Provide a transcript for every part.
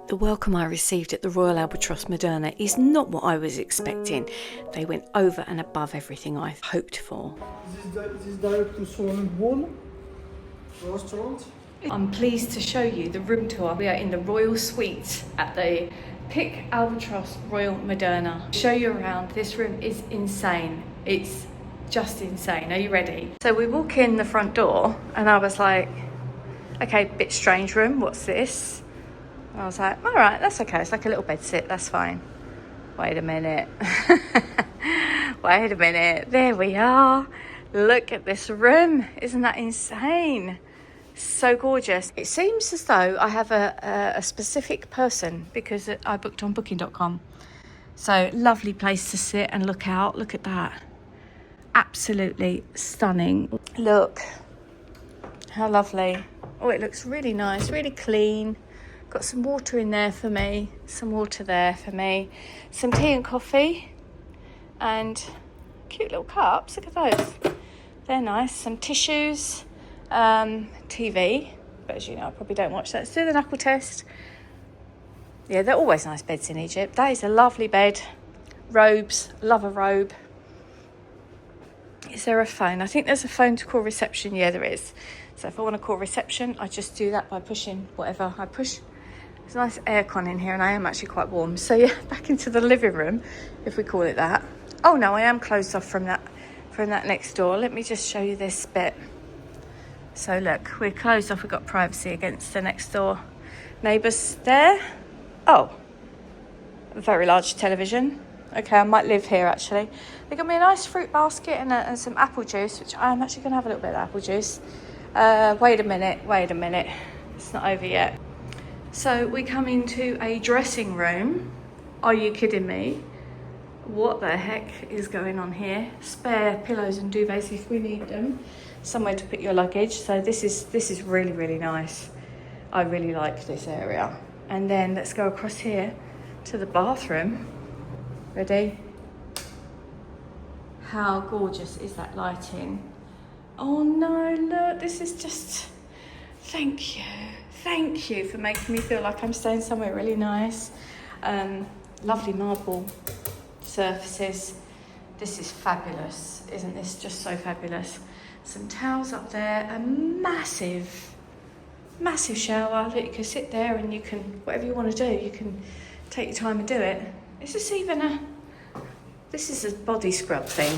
The welcome I received at the Royal Albatross Moderna is not what I was expecting. They went over and above everything I hoped for. This is direct to swimming pool, restaurant. I'm pleased to show you the room tour. We are in the Royal Suite at the Pic Albatross Royal Moderna. Show you around. This room is insane. It's just insane. Are you ready? So we walk in the front door and I was like, okay, bit strange room. What's this? I was like, all right, that's okay. It's like a little bed sit. That's fine. Wait a minute. Wait a minute. There we are. Look at this room. Isn't that insane? So gorgeous. It seems as though I have a specific person because I booked on booking.com. So lovely place to sit and look out. Look at that. Absolutely stunning. Look. How lovely. Oh, it looks really nice, really clean. Got some water in there for me. Some water there for me. Some tea and coffee. And cute little cups. Look at those. They're nice. Some tissues. TV, but as you know I probably don't watch that. Let's do the knuckle test. Yeah, they're always nice beds in Egypt. That is a lovely bed. Robes, love a robe. Is there a phone? I think there's a phone to call reception. Yeah, there is. So if I want to call reception, I just do that by pushing whatever I push. There's a nice aircon in here and I am actually quite warm. So yeah, back into the living room, if we call it that. Oh no, I am closed off from that next door. Let me just show you this bit. So look, we're closed off. We've got privacy against the next door neighbours there. Oh, a very large television. Okay, I might live here actually. They got me a nice fruit basket and some apple juice, which I'm actually going to have a little bit of apple juice. Wait a minute. It's not over yet. So we come into a dressing room. Are you kidding me? What the heck is going on here? Spare pillows and duvets if we need them. Somewhere to put your luggage. So this is really, really nice. I really like this area. And then let's go across here to the bathroom. Ready? How gorgeous is that lighting? Oh no, look, this is just, thank you for making me feel like I'm staying somewhere really nice. Lovely marble surfaces. This is fabulous. Isn't this just so fabulous? Some towels up there, a massive shower that you can sit there and you can, whatever you want to do, you can take your time and do it. Is this even this is a body scrub thing.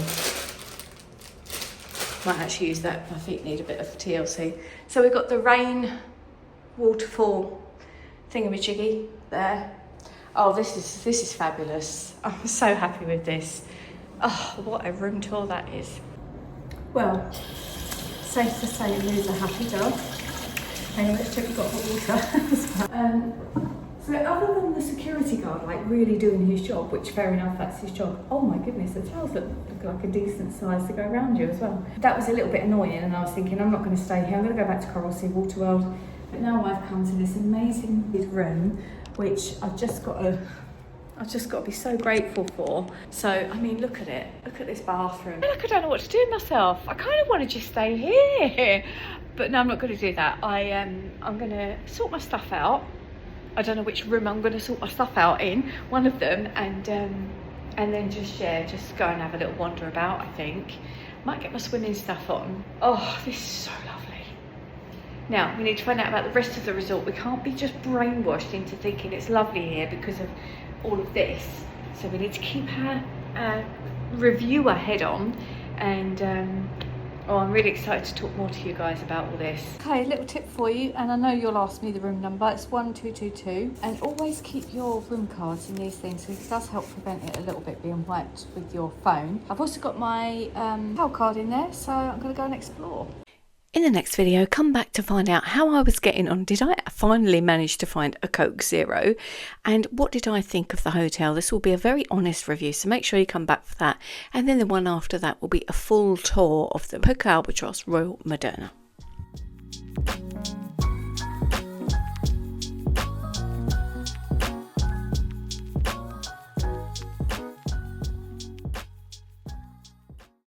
Might actually use that, my feet need a bit of TLC. So we've got the rain waterfall thingamajiggy there. Oh, this is fabulous. I'm so happy with this. Oh, what a room tour that is. Well, safe to say Lou's a happy dog. Hang on, let's check we've got hot water. So other than the security guard like really doing his job, which fair enough, that's his job. Oh my goodness, the towels look like a decent size to go around you as well. That was a little bit annoying and I was thinking I'm not going to stay here, I'm going to go back to Coral Sea Waterworld. But now I've come to this amazing big room, which I've just got to be so grateful for. So, I mean, look at it. Look at this bathroom. Look, I don't know what to do with myself. I kind of want to just stay here. But no, I'm not going to do that. I'm going to sort my stuff out. I don't know which room I'm going to sort my stuff out in. One of them. And then just go and have a little wander about, I think. Might get my swimming stuff on. Oh, this is so lovely. Now, we need to find out about the rest of the resort. We can't be just brainwashed into thinking it's lovely here because of all of this. So we need to keep our reviewer head on. And I'm really excited to talk more to you guys about all this. Okay, little tip for you, and I know you'll ask me the room number. It's 1222. And always keep your room cards in these things because it does help prevent it a little bit being wiped with your phone. I've also got my PAL card in there, so I'm going to go and explore. In the next video, come back to find out how I was getting on. Did I finally manage to find a Coke Zero? And what did I think of the hotel? This will be a very honest review, so make sure you come back for that. And then the one after that will be a full tour of the Pic Albatross Royal Moderna.